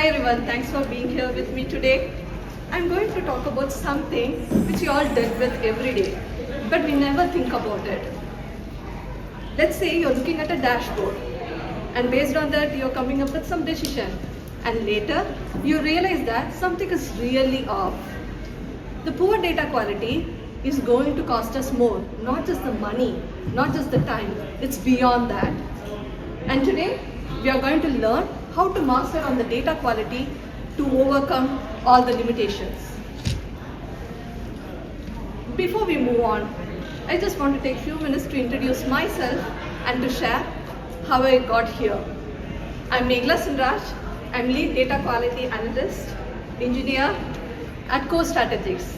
Hi everyone, thanks for being here with me today. I'm going to talk about something which we all deal with every day, but we never think about it. Let's say you're looking at a dashboard, and based on that you're coming up with some decision, and later you realize that something is really off. The poor data quality is going to cost us more, not just the money, not just the time, it's beyond that. And today we are going to learn how to master on the data quality to overcome all the limitations. Before we move on, I just want to take a few minutes to introduce myself and to share how I got here. I'm Megala Sinnaraj. I'm lead data quality analyst, engineer at Core Strategics.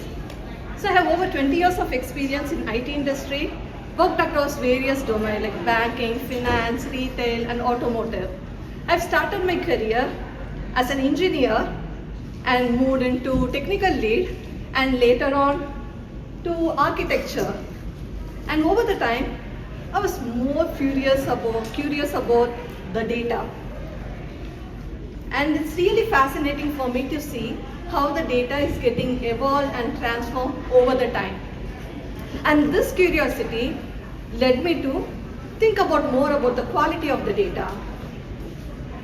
So I have over 20 years of experience in IT industry, worked across various domains like banking, finance, retail, and automotive. I've started my career as an engineer and moved into technical lead and later on to architecture. And over the time, I was more curious about the data. And it's really fascinating for me to see how the data is getting evolved and transformed over the time. And this curiosity led me to think about more about the quality of the data.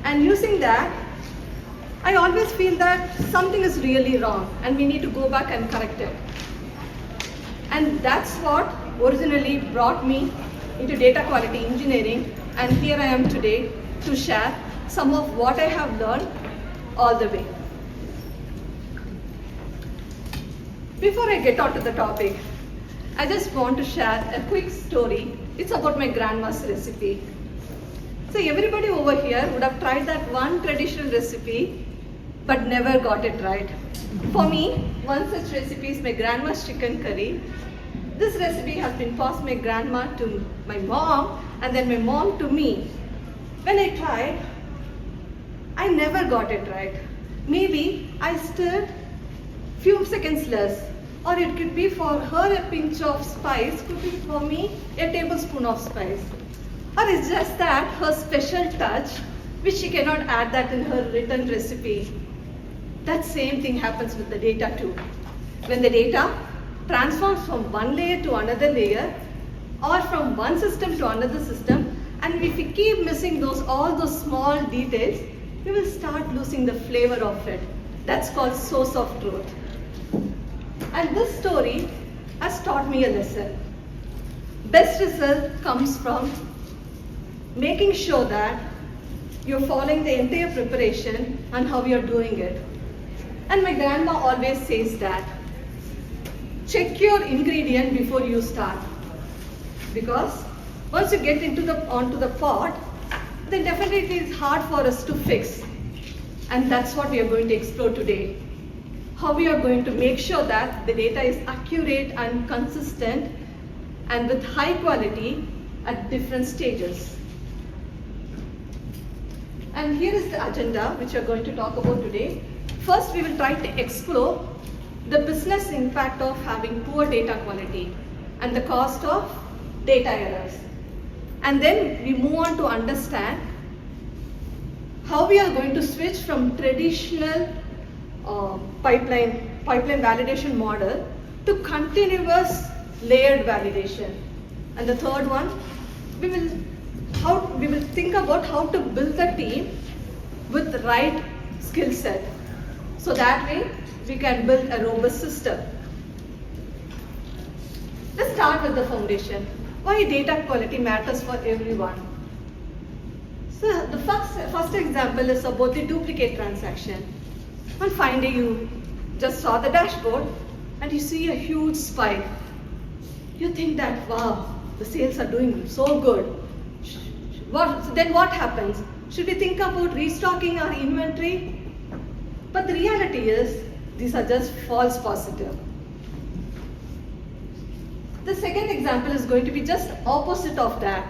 And using that, I always feel that something is really wrong and we need to go back and correct it. And that's what originally brought me into data quality engineering, and here I am today to share some of what I have learned all the way. Before I get on to the topic, I just want to share a quick story. It's about my grandma's recipe. So everybody over here would have tried that one traditional recipe but never got it right. For me, one such recipe is my grandma's chicken curry. This recipe has been passed my grandma to my mom and then my mom to me. When I tried, I never got it right. Maybe I stirred few seconds less, or it could be for her a pinch of spice, could be for me a tablespoon of spice. Or it's just that her special touch, which she cannot add that in her written recipe. That same thing happens with the data too. When the data transforms from one layer to another layer, or from one system to another system, and if we keep missing all those small details, we will start losing the flavor of it. That's called source of truth. And this story has taught me a lesson. Best result comes from making sure that you're following the entire preparation and how you're doing it. And my grandma always says that, check your ingredient before you start. Because once you get onto the pot, then definitely it's hard for us to fix. And that's what we are going to explore today. How we are going to make sure that the data is accurate and consistent and with high quality at different stages. And here is the agenda which we are going to talk about today. First, we will try to explore the business impact of having poor data quality and the cost of data errors. And then we move on to understand how we are going to switch from traditional pipeline validation model to continuous layered validation. And the third one, we will think about how to build the team with the right skill set. So that way we can build a robust system. Let's start with the foundation. Why data quality matters for everyone. So the first example is about the duplicate transaction. One fine day you just saw the dashboard and you see a huge spike. You think that, wow, the sales are doing so good. Then what happens? Should we think about restocking our inventory? But the reality is, these are just false positives. The second example is going to be just opposite of that,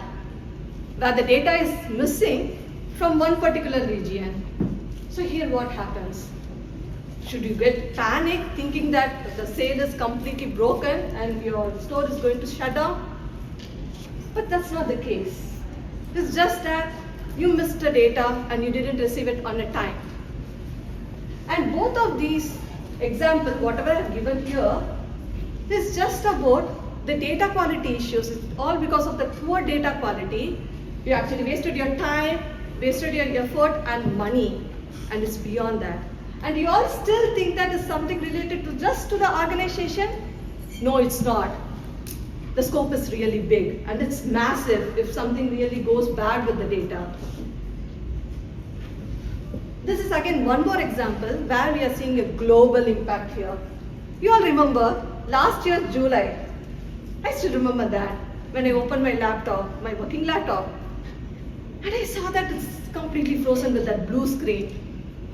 where the data is missing from one particular region. So here what happens? Should you get panic thinking that the sale is completely broken and your store is going to shut down? But that's not the case. It's just that you missed the data and you didn't receive it on a time. And both of these examples, whatever I have given here, is just about the data quality issues. It's all because of the poor data quality. You actually wasted your time, wasted your effort and money, and it's beyond that. And you all still think that is something related to just to the organization? No, it's not. The scope is really big and it's massive if something really goes bad with the data. This is again one more example where we are seeing a global impact here. You all remember last year July, I still remember that when I opened my laptop, my working laptop, and I saw that it's completely frozen with that blue screen.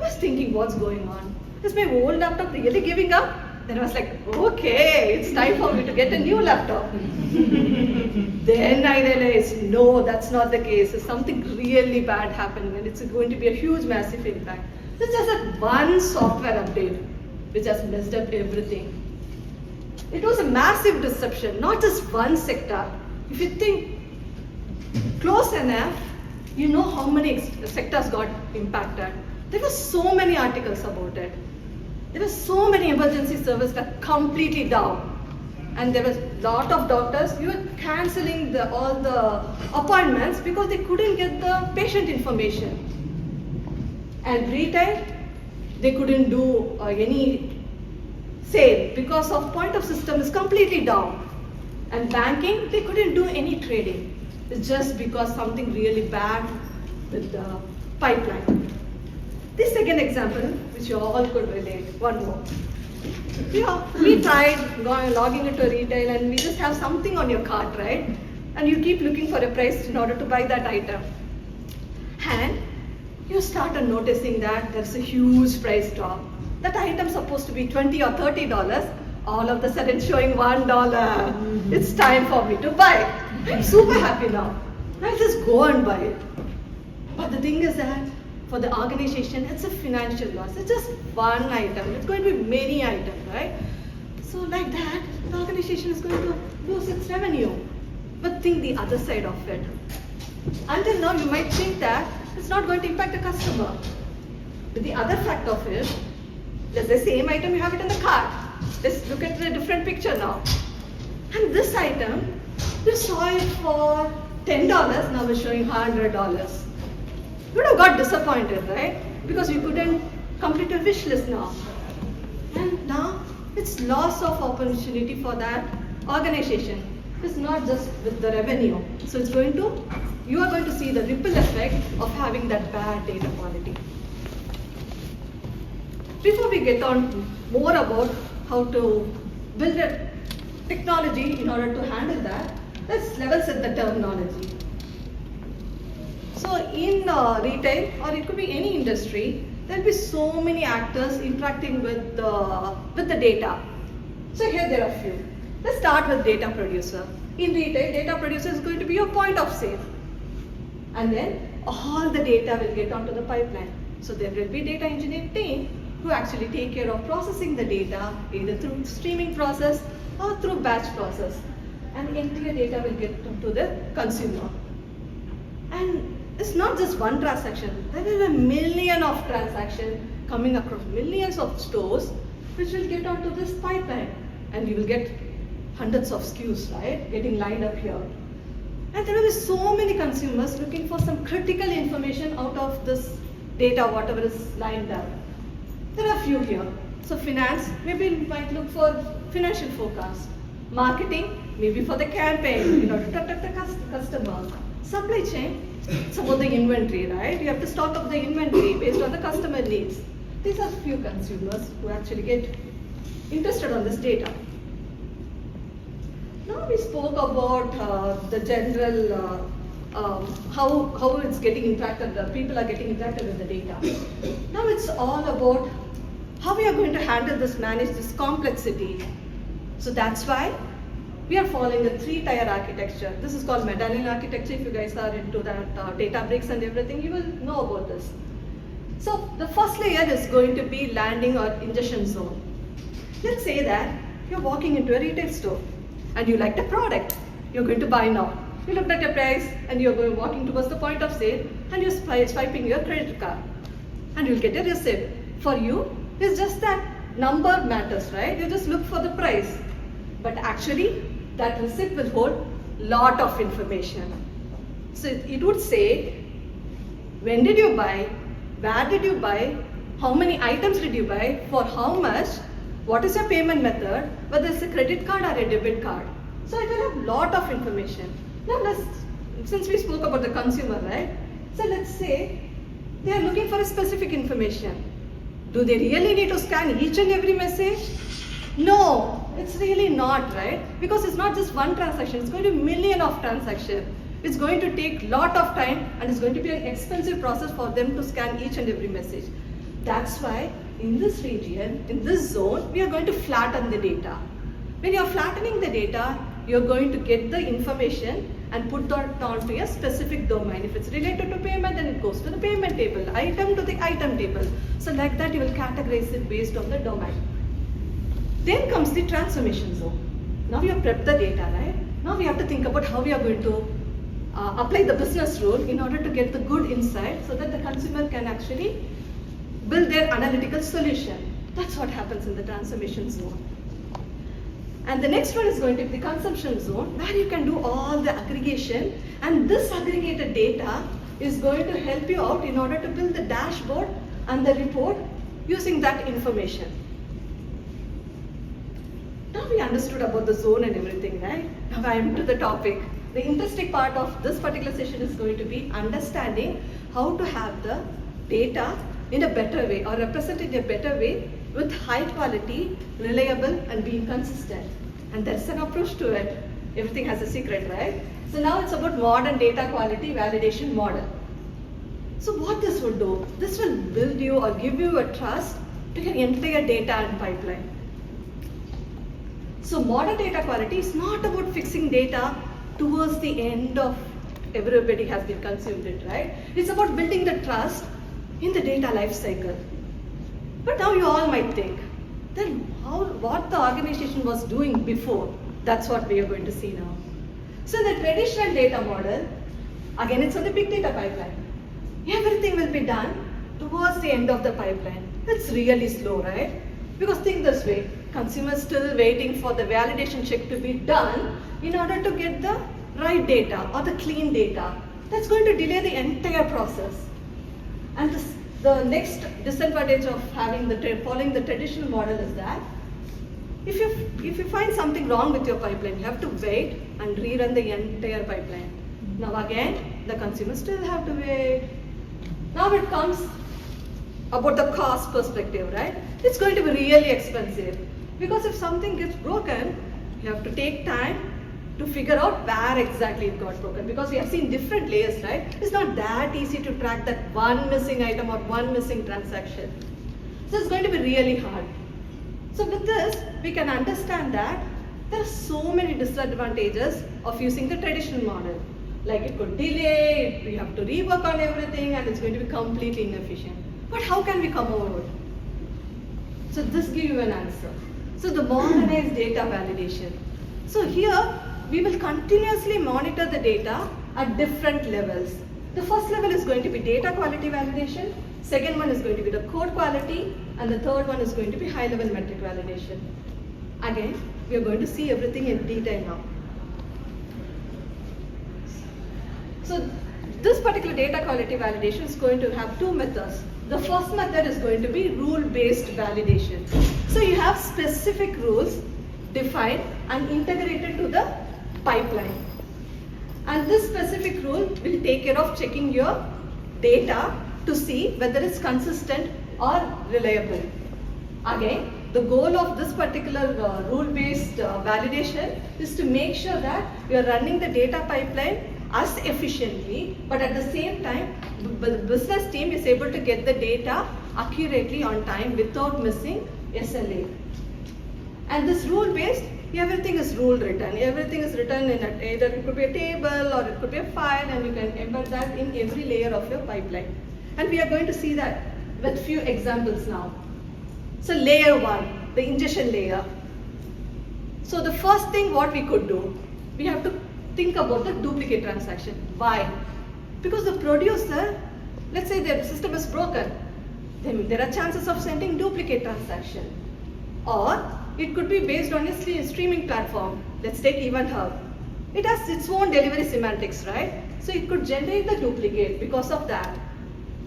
I was thinking, what's going on? Is my old laptop really giving up? Then I was like, okay, it's time for me to get a new laptop. Then I realized, no, that's not the case. There's something really bad happening and it's going to be a huge, massive impact. This is just one software update which has messed up everything. It was a massive disruption, not just one sector. If you think close enough, you know how many sectors got impacted. There were so many articles about it. There were so many emergency services that completely down. And there was a lot of doctors who were cancelling all the appointments because they couldn't get the patient information. And retail, they couldn't do any sale because of point of system is completely down. And banking, they couldn't do any trading. It's just because something really bad with the pipeline. This second example, which you all could relate, one more. We tried logging into retail and we just have something on your cart, right? And you keep looking for a price in order to buy that item. And you started noticing that there's a huge price drop. That item's supposed to be $20 or $30, all of a sudden showing $1. It's time for me to buy. I'm super happy now. I'll just go and buy it. But the thing is that for the organization, it's a financial loss. It's just one item. It's going to be many items, right? So like that, the organization is going to lose its revenue. But think the other side of it. Until now, you might think that it's not going to impact the customer. But the other fact of it, there's the same item, you have it in the cart. Let's look at the different picture now. And this item, you saw it for $10, now it's showing $100. You would have got disappointed, right? Because you couldn't complete your wish list now. And now it's loss of opportunity for that organization. It's not just with the revenue. So it's going to, you are going to see the ripple effect of having that bad data quality. Before we get on more about how to build a technology in order to handle that, let's level set the terminology. So in retail, or it could be any industry, there'll be so many actors interacting with the data. So here there are a few. Let's start with data producer. In retail, data producer is going to be your point of sale. And then all the data will get onto the pipeline. So there will be data engineering team who actually take care of processing the data either through streaming process or through batch process. And the entire data will get to the consumer. And it's not just one transaction. There will be a million of transactions coming across millions of stores which will get onto this pipeline. And you will get hundreds of SKUs, right, getting lined up here. And there will be so many consumers looking for some critical information out of this data, whatever is lined up. There are a few here. So finance, maybe you might look for financial forecast. Marketing, maybe for the campaign, to attract the customer. Supply chain, it's about the inventory, right? You have to stock up the inventory based on the customer needs. These are few consumers who actually get interested on this data. Now we spoke about the general, how it's getting interacted, people are getting interacted with the data. Now it's all about how we are going to handle this, manage this complexity. So that's why we are following a 3-tier architecture. This is called medallion architecture. If you guys are into that data bricks and everything, you will know about this. So the first layer is going to be landing or ingestion zone. Let's say that you're walking into a retail store and you like the product. You're going to buy now. You looked at your price and you're walking towards the point of sale and you're swiping your credit card and you'll get a receipt. For you, It's just that number matters, right? You just look for the price. But actually, that receipt will hold lot of information. So it would say, when did you buy, where did you buy, how many items did you buy, for how much, what is your payment method, whether it's a credit card or a debit card. So it will have lot of information. Now since we spoke about the consumer, right? So let's say they are looking for a specific information. Do they really need to scan each and every message? No, it's really not, right? Because it's not just one transaction, it's going to be million of transactions. It's going to take lot of time and it's going to be an expensive process for them to scan each and every message. That's why in this region, in this zone, we are going to flatten the data. When you're flattening the data, you're going to get the information and put that onto a specific domain. If it's related to payment, then it goes to the payment table, item to the item table. So like that, you will categorize it based on the domain. Then comes the transformation zone. Now we have prepped the data, right? Now we have to think about how we are going to apply the business rule in order to get the good insight so that the consumer can actually build their analytical solution. That's what happens in the transformation zone. And the next one is going to be the consumption zone, where you can do all the aggregation, and this aggregated data is going to help you out in order to build the dashboard and the report using that information. Now we understood about the zone and everything, right? Now I am to the topic. The interesting part of this particular session is going to be understanding how to have the data in a better way or represent it in a better way with high quality, reliable and being consistent. And there's an approach to it. Everything has a secret, right? So now it's about modern data quality validation model. So what this will do, this will build you or give you a trust to your entire data and pipeline. So modern data quality is not about fixing data towards the end of everybody has been consumed it, right? It's about building the trust in the data lifecycle. But now you all might think, then what the organization was doing before, that's what we are going to see now. So the traditional data model, again it's on the big data pipeline. Everything will be done towards the end of the pipeline. It's really slow, right? Because think this way, consumers still waiting for the validation check to be done in order to get the right data or the clean data. That's going to delay the entire process. And the next disadvantage of following the traditional model is that if you find something wrong with your pipeline, you have to wait and rerun the entire pipeline. Now again, the consumers still have to wait. Now it comes about the cost perspective, right? It's going to be really expensive because if something gets broken, you have to take time to figure out where exactly it got broken, because we have seen different layers, right? It's not that easy to track that one missing item or one missing transaction. So it's going to be really hard. So with this, we can understand that there are so many disadvantages of using the traditional model. Like it could delay, we have to rework on everything, and it's going to be completely inefficient. But how can we come over it? So this gives you an answer. So the modernized data validation. So here, we will continuously monitor the data at different levels. The first level is going to be data quality validation, second one is going to be the code quality, and the third one is going to be high-level metric validation. Again, we are going to see everything in detail now. So this particular data quality validation is going to have two methods. The first method is going to be rule-based validation. So you have specific rules defined and integrated to the pipeline. And this specific rule will take care of checking your data to see whether it's consistent or reliable. Again, the goal of this particular rule-based validation is to make sure that you are running the data pipeline as efficiently, but at the same time, the business team is able to get the data accurately on time without missing SLA. And this rule-based, everything is rule written. Everything is written in either it could be a table or it could be a file, and you can embed that in every layer of your pipeline. And we are going to see that with few examples now. So layer one, the ingestion layer. So the first thing what we could do, we have to think about the duplicate transaction. Why? Because the producer, let's say their system is broken. then there are chances of sending duplicate transaction. Or it could be based on a streaming platform. Let's take Event Hub. It has its own delivery semantics, right? So it could generate the duplicate because of that.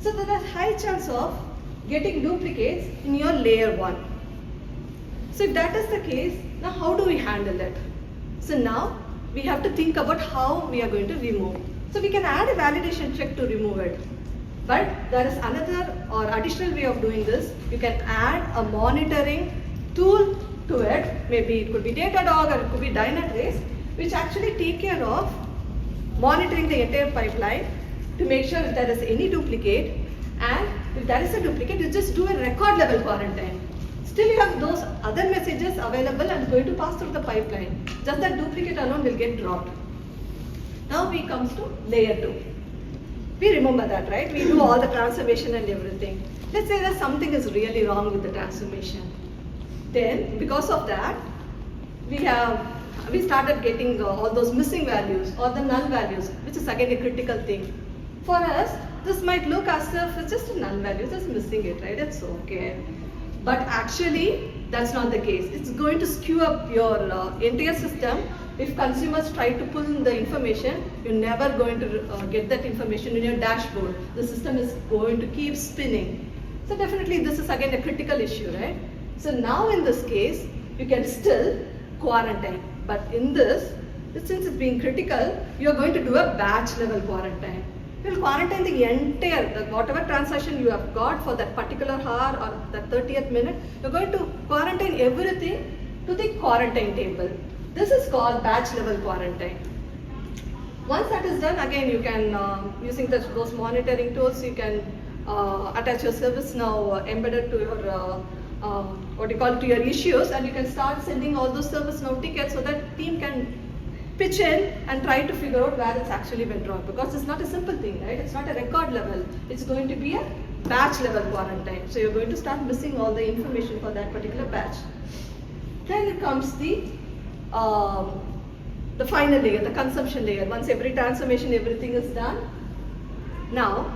So there is high chance of getting duplicates in your layer 1. So if that is the case, now how do we handle it? So now we have to think about how we are going to remove. So we can add a validation check to remove it. But there is another or additional way of doing this. You can add a monitoring tool to it. Maybe it could be Datadog or it could be Dynatrace, which actually take care of monitoring the entire pipeline to make sure if there is any duplicate, and if there is a duplicate, you just do a record level quarantine. Still you have those other messages available and going to pass through the pipeline. Just that duplicate alone will get dropped. Now we comes to layer 2. We remember that, right? We do all the transformation and everything. Let's say that something is really wrong with the transformation. Then because of that, we started getting all those missing values or the null values, which is again a critical thing. For us, this might look as if it's just a null value, just missing it, right? It's okay. But actually, that's not the case. It's going to skew up your entire system. If consumers try to pull in the information, you're never going to get that information in your dashboard. The system is going to keep spinning. So definitely this is again a critical issue, right? So now in this case, you can still quarantine. But in this, since it's being critical, you're going to do a batch level quarantine. You'll quarantine the entire, whatever transaction you have got for that particular hour or that 30th minute, you're going to quarantine everything to the quarantine table. This is called batch level quarantine. Once that is done, again you can, using those monitoring tools, you can attach your ServiceNow embedded to your, to your issues, and you can start sending all those ServiceNow tickets so that team can pitch in and try to figure out where it's actually went wrong, because it's not a simple thing, right? It's not a record level. It's going to be a batch level quarantine. So you're going to start missing all the information for that particular batch. Then comes the final layer, the consumption layer. Once every transformation, everything is done. Now,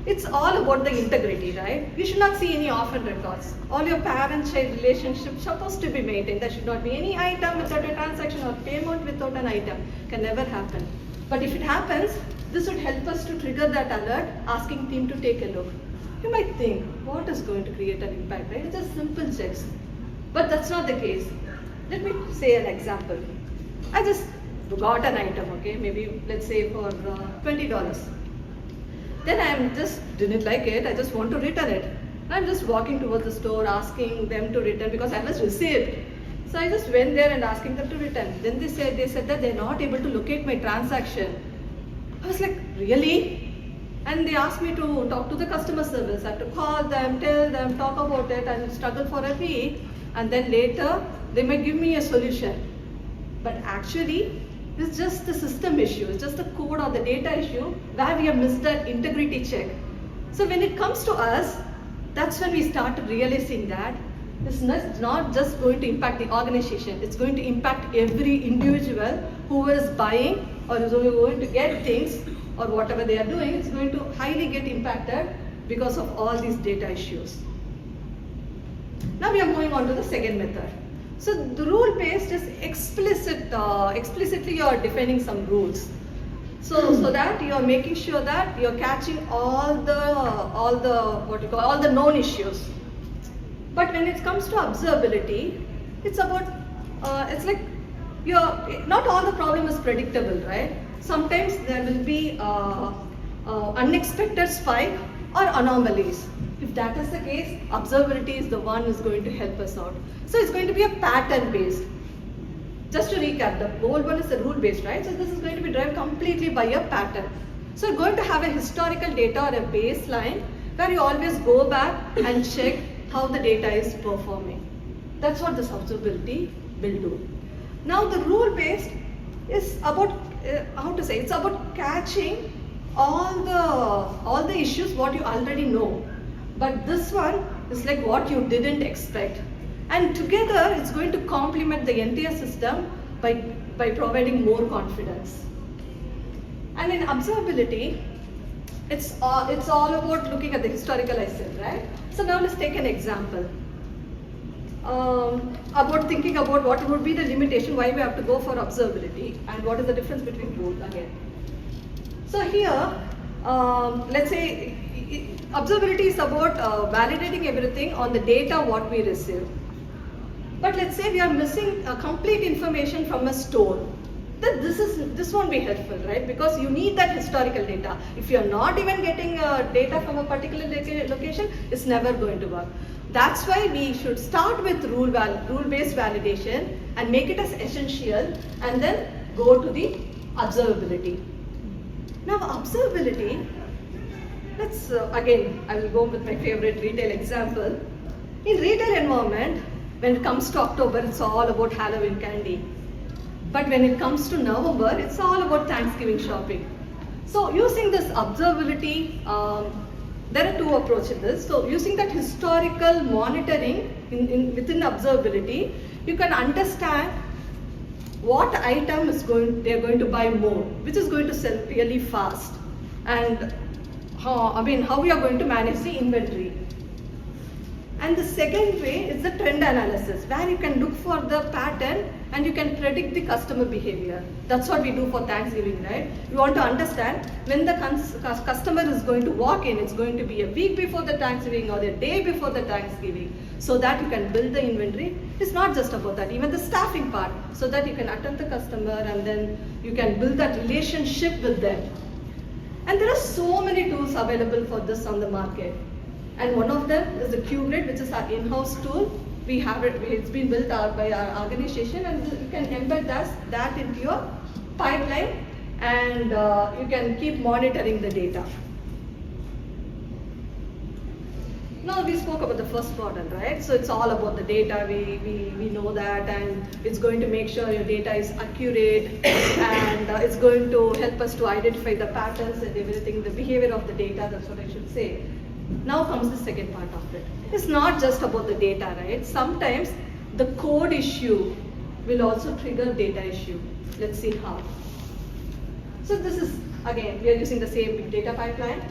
it's all about the integrity, right? You should not see any orphan records. All your parent-child relationships supposed to be maintained. There should not be any item without a transaction or payment without an item. Can never happen. But if it happens, this would help us to trigger that alert, asking team to take a look. You might think, what is going to create an impact, right? It's just simple checks. But that's not the case. Let me say an example. I just got an item, okay? Maybe let's say for $20. Then I just didn't like it, I just want to return it. I'm just walking towards the store asking them to return because I was received. So I just went there and asking them to return. Then they said that they're not able to locate my transaction. I was like, really? And they asked me to talk to the customer service. I had to call them, tell them, talk about it, and struggle for a week. And then later, they might give me a solution. But actually, it's just the system issue, it's just the code or the data issue where we have missed that integrity check. So when it comes to us, that's when we start realizing that it's not just going to impact the organization, it's going to impact every individual who is buying or is going to get things or whatever they are doing. It's going to highly get impacted because of all these data issues. Now we are moving on to the second method. So the rule-based is explicitly you are defining some rules. So that you are making sure that you are catching all the known issues. But when it comes to observability, it's about it's like not all the problem is predictable, right? Sometimes there will be unexpected spike or anomalies. If that is the case, observability is the one who's going to help us out. So it's going to be a pattern based. Just to recap, the old one is a rule based, right? So this is going to be driven completely by a pattern. So you're going to have a historical data or a baseline where you always go back and check how the data is performing. That's what this observability will do. Now the rule based is about it's about catching all the issues what you already know. But this one is like what you didn't expect. And together it's going to complement the entire system by providing more confidence. And in observability, it's all about looking at the historical, I said, right? So now let's take an example. About thinking about what would be the limitation, why we have to go for observability, and what is the difference between both again. So here, let's say observability is about validating everything on the data what we receive. But let's say we are missing complete information from a store. Then this won't be helpful, right? Because you need that historical data. If you are not even getting data from a particular location, it's never going to work. That's why we should start with rule-based validation and make it as essential, and then go to the observability. Now observability, let's again, I will go with my favorite retail example. In retail environment, when it comes to October, it's all about Halloween candy. But when it comes to November, it's all about Thanksgiving shopping. So using this observability, there are two approaches to this. So using that historical monitoring within observability, you can understand what item they're going to buy more, which is going to sell really fast, and how we are going to manage the inventory. And the second way is the trend analysis, where you can look for the pattern and you can predict the customer behavior. That's what we do for Thanksgiving, right? We want to understand when the customer is going to walk in, it's going to be a week before the Thanksgiving or the day before the Thanksgiving, so that you can build the inventory. It's not just about that, even the staffing part, so that you can attend the customer and then you can build that relationship with them. And there are so many tools available for this on the market. And one of them is the QGrid, which is our in-house tool. We have it, it's been built out by our organization, and you can embed that into your pipeline, and you can keep monitoring the data. Now we spoke about the first model, right? So it's all about the data, we know that, and it's going to make sure your data is accurate, and it's going to help us to identify the patterns and everything, the behavior of the data, that's what I should say. Now comes the second part of it. It's not just about the data, right? Sometimes the code issue will also trigger data issue. Let's see how. So this is, again, we are using the same big data pipeline.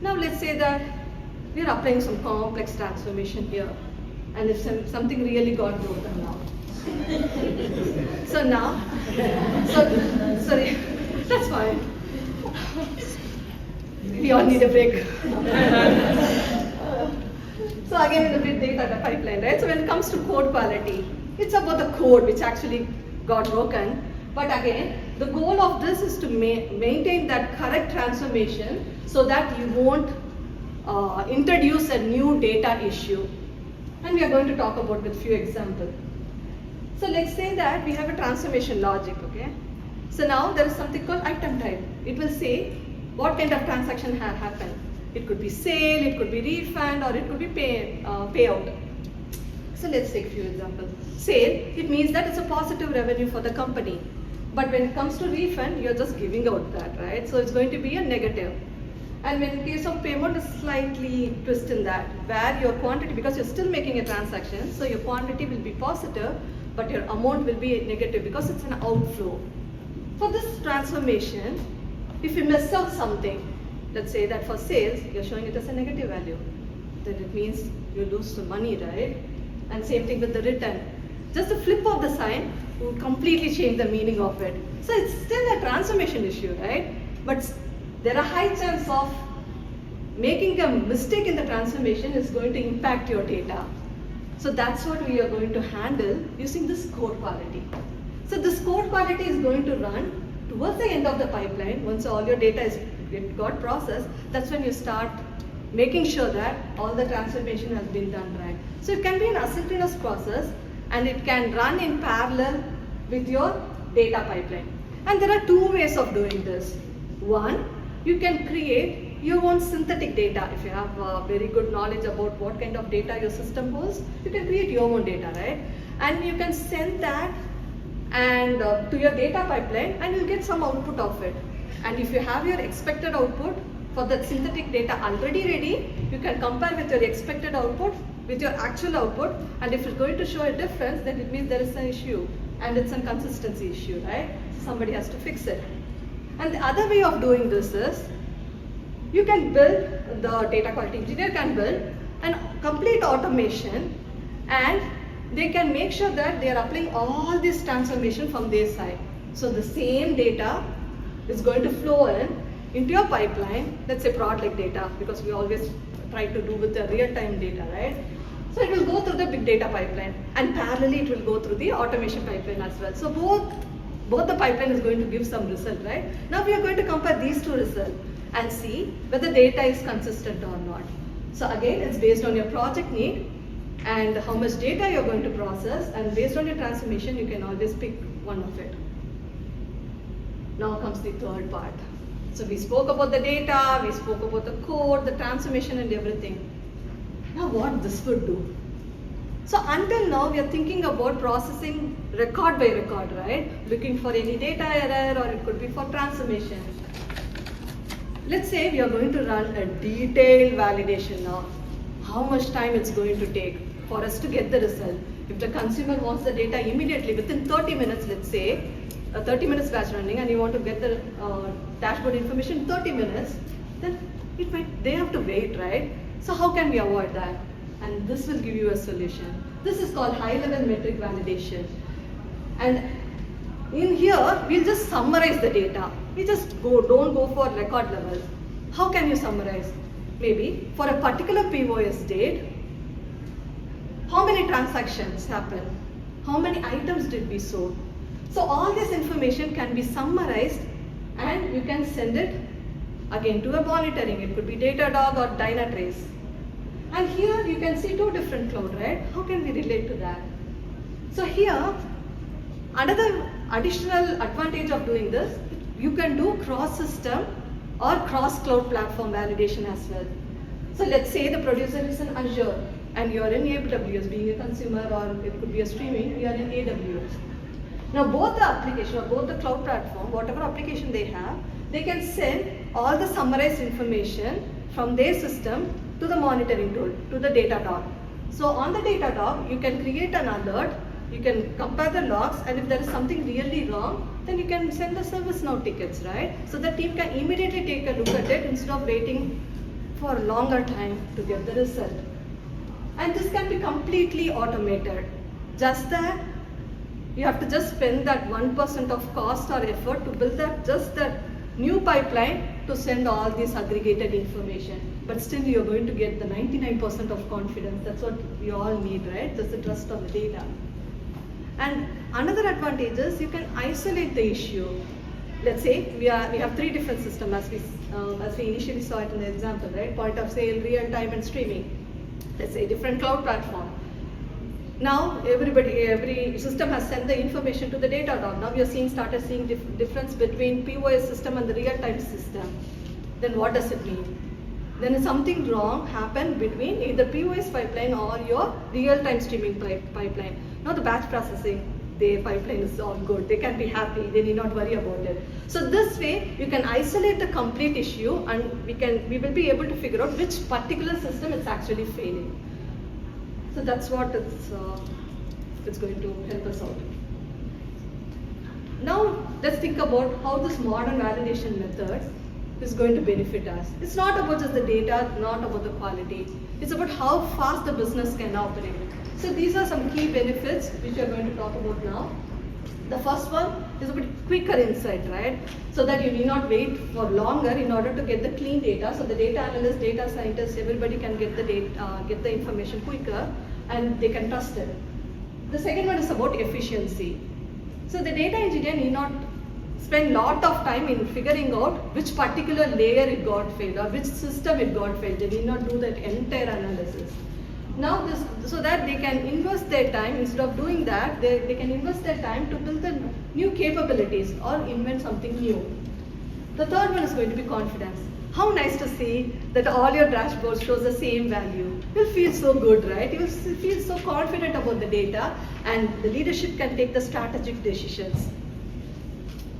Now let's say that we are applying some complex transformation here, and if something really got broken now. Sorry, that's fine. We all need a break. So again, in the big data pipeline, right? So when it comes to code quality, it's about the code which actually got broken. But again, the goal of this is to maintain that correct transformation so that you won't introduce a new data issue. And we are going to talk about with few examples. So let's say that we have a transformation logic, okay? So now there is something called item type. It will say what kind of transaction has happened. It could be sale, it could be refund, or it could be payout. So let's take a few examples. Sale, it means that it's a positive revenue for the company. But when it comes to refund, you're just giving out that, right? So it's going to be a negative. And when in case of payment, it's slightly twist in that, where your quantity, because you're still making a transaction, so your quantity will be positive, but your amount will be negative because it's an outflow. For this transformation, if you miss out something, let's say that for sales, you're showing it as a negative value, then it means you lose some money, right? And same thing with the return. Just the flip of the sign will completely change the meaning of it. So it's still a transformation issue, right? But there are high chances of making a mistake in the transformation is going to impact your data. So that's what we are going to handle using this code quality. So this code quality is going to run towards the end of the pipeline. Once all your data got processed, that's when you start making sure that all the transformation has been done right. So it can be an asynchronous process, and it can run in parallel with your data pipeline. And there are two ways of doing this. One, you can create your own synthetic data. If you have very good knowledge about what kind of data your system holds, you can create your own data, right? And you can send that and to your data pipeline, and you'll get some output of it. And if you have your expected output for the synthetic data already ready, you can compare with your expected output with your actual output, and if it's going to show a difference, then it means there is an issue, and it's a consistency issue, right? So somebody has to fix it. And the other way of doing this is, You can build, the data quality engineer can build an complete automation, and they can make sure that they are applying all this transformation from their side. So the same data is going to flow into your pipeline, let's say product data, because we always try to do with the real-time data, right? So it will go through the big data pipeline, and parallelly it will go through the automation pipeline as well. So both the pipeline is going to give some result, right? Now we are going to compare these two results and see whether data is consistent or not. So again, it's based on your project need and how much data you're going to process, and based on your transformation, you can always pick one of it. Now comes the third part. So we spoke about the data, we spoke about the code, the transformation and everything. Now what this would do? So until now we are thinking about processing record by record, right? Looking for any data error, or it could be for transformation. Let's say we are going to run a detailed validation now. How much time it's going to take for us to get the result? If the consumer wants the data immediately, within 30 minutes, let's say, 30 minutes batch running, and you want to get the dashboard information in 30 minutes, then they have to wait, right? So how can we avoid that? And this will give you a solution. This is called high-level metric validation. And in here, we'll just summarize the data. We just don't go for record level. How can you summarize? Maybe for a particular POS date, how many transactions happened? How many items did we sold? So all this information can be summarized, and you can send it again to a monitoring. It could be Datadog or Dynatrace. And here you can see two different clouds, right? How can we relate to that? So here, another additional advantage of doing this, you can do cross-system or cross-cloud platform validation as well. So let's say the producer is in Azure and you are in AWS, being a consumer, or it could be a streaming, you are in AWS. Now both the application or both the cloud platform, whatever application they have, they can send all the summarized information from their system to the monitoring tool, to the Datadog. So on the Datadog, you can create an alert, you can compare the logs, and if there is something really wrong, then you can send the ServiceNow tickets, right? So the team can immediately take a look at it instead of waiting for a longer time to get the result. And this can be completely automated. Just that you have to just spend that 1% of cost or effort to build that new pipeline to send all this aggregated information. But still you're going to get the 99% of confidence. That's what we all need, right? That's the trust of the data. And another advantage is you can isolate the issue. Let's say we have three different systems as we initially saw it in the example, right? Point of sale, real time, and streaming. Let's say different cloud platform. Now every system has sent the information to the Datadog. Now we are started seeing difference between POS system and the real time system. Then what does it mean? Then something wrong happened between either POS pipeline or your real time streaming pipeline. Now the batch processing, their pipeline is all good. They can be happy. They need not worry about it. So this way you can isolate the complete issue, and we will be able to figure out which particular system is actually failing. So that's what it's going to help us out. Now let's think about how this modern validation method is going to benefit us. It's not about just the data, not about the quality. It's about how fast the business can operate. So these are some key benefits which we are going to talk about now. The first one is a bit quicker insight, right? So that you need not wait for longer in order to get the clean data. So the data analyst, data scientist, everybody can get the data, get the information quicker, and they can trust it. The second one is about efficiency. So the data engineer need not spend lot of time in figuring out which particular layer it got failed or which system it got failed. They need not do that entire analysis. Now so that they can invest their time, instead of doing that, they can invest their time to build the new capabilities or invent something new. The third one is going to be confidence. How nice to see that all your dashboards shows the same value. You'll feel so good, right? You'll feel so confident about the data, and the leadership can take the strategic decisions.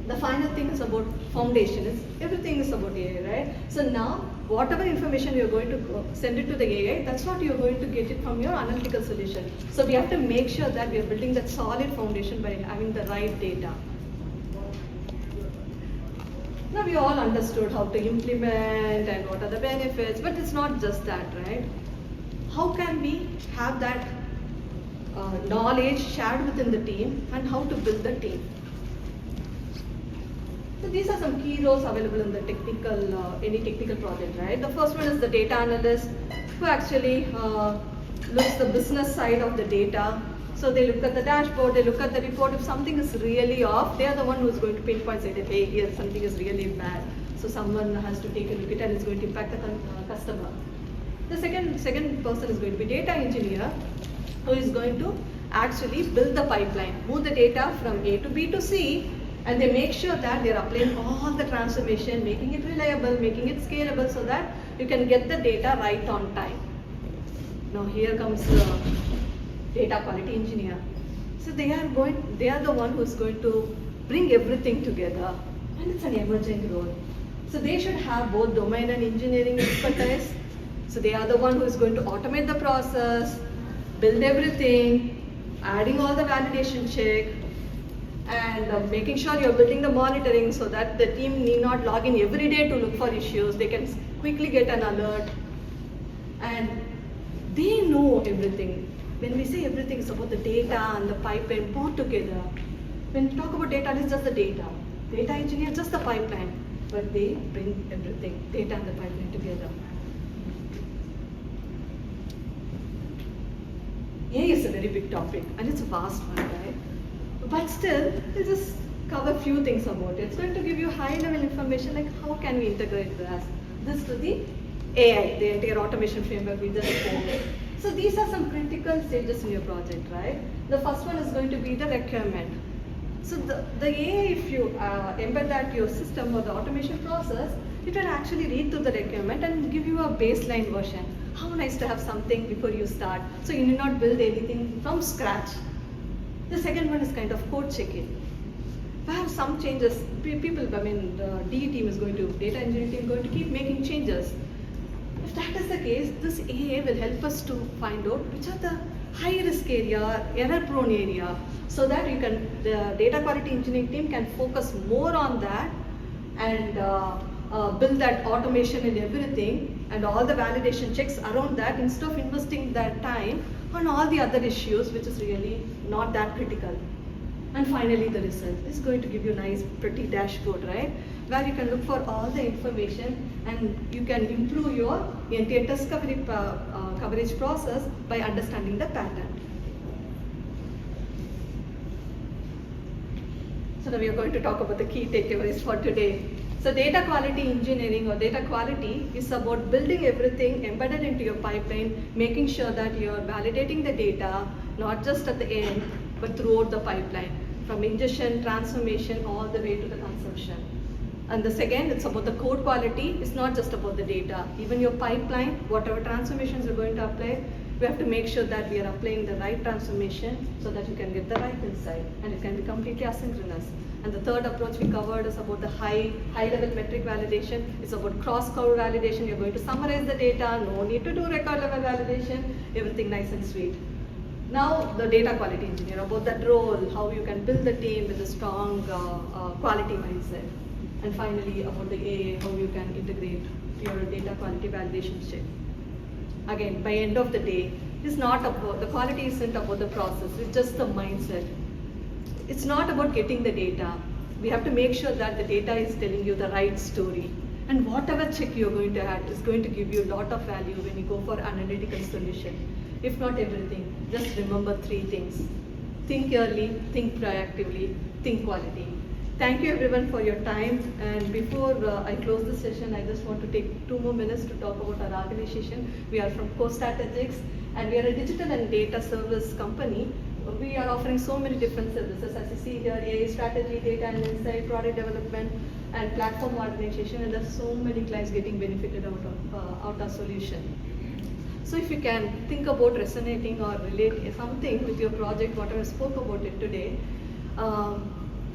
The final thing is about foundation. Everything is about AI, right? So now, whatever information you're going to send it to the AI, that's what you're going to get it from your analytical solution. So we have to make sure that we are building that solid foundation by having the right data. Now we all understood how to implement and what are the benefits, but it's not just that, right? How can we have that knowledge shared within the team and how to build the team? So these are some key roles available in the any technical project, right? The first one is the data analyst, who actually looks the business side of the data. So they look at the dashboard, they look at the report. If something is really off, they are the one who is going to pinpoint, say that, hey, here something is really bad. So someone has to take a look at it and it's going to impact the customer. The second person is going to be data engineer, who is going to actually build the pipeline, move the data from A to B to C, and they make sure that they are applying all the transformation, making it reliable, making it scalable, so that you can get the data right on time. Now here comes the data quality engineer. So they are the one who is going to bring everything together, and it's an emerging role. So they should have both domain and engineering expertise. So they are the one who is going to automate the process, build everything, adding all the validation check, and making sure you're building the monitoring so that the team need not log in every day to look for issues. They can quickly get an alert, and they know everything. When we say everything, it's about the data and the pipeline both together. When we talk about data, it's just the data. Data engineer, just the pipeline, but they bring everything, data and the pipeline together. AI is a very big topic and it's a vast one, right? But still, we'll just cover a few things about it. It's going to give you high-level information like how can we integrate this to the AI, the entire automation framework we just spoke. So these are some critical stages in your project, right? The first one is going to be the requirement. So the AI, if you embed that to your system or the automation process, it will actually read through the requirement and give you a baseline version. How nice to have something before you start. So you need not build anything from scratch. The second one is kind of code checking. Where some changes, the DE team is going to, data engineering team is going to keep making changes. If that is the case, this AI will help us to find out which are the high risk area, error prone area, so that the data quality engineering team can focus more on that and build that automation and everything and all the validation checks around that instead of investing that time on all the other issues which is really not that critical. And finally the result is going to give you a nice pretty dashboard, right? Where you can look for all the information and you can improve your entire test coverage process by understanding the pattern. So now we are going to talk about the key takeaways for today. So data quality engineering or data quality is about building everything embedded into your pipeline, making sure that you are validating the data, not just at the end, but throughout the pipeline, from ingestion, transformation, all the way to the consumption. And the second, it's about the code quality. It's not just about the data. Even your pipeline, whatever transformations you're going to apply, we have to make sure that we are applying the right transformation so that you can get the right insight and it can be completely asynchronous. And the third approach we covered is about the high-level metric validation. It's about cross-code validation. You're going to summarize the data, no need to do record-level validation, everything nice and sweet. Now the data quality engineer, about that role, how you can build the team with a strong quality mindset. And finally about the AI, how you can integrate your data quality validation check. Again, by end of the day, it's not about, the quality isn't about the process, it's just the mindset. It's not about getting the data. We have to make sure that the data is telling you the right story. And whatever check you're going to add is going to give you a lot of value when you go for analytical solution. If not everything, just remember three things. Think early, think proactively, think quality. Thank you everyone for your time. And before I close the session, I just want to take 2 more minutes to talk about our organization. We are from Core Strategics and we are a digital and data service company. We are offering so many different services, as you see here, AI strategy, data and insight, product development, and platform modernization, and there's so many clients getting benefited out of our solution. So if you can think about resonating or relate something with your project, whatever I spoke about it today,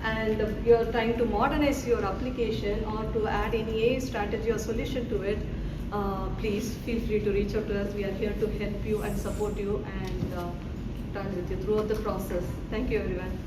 and you're trying to modernize your application or to add any AI strategy or solution to it, please feel free to reach out to us. We are here to help you and support you and with you throughout the process. Thank you everyone.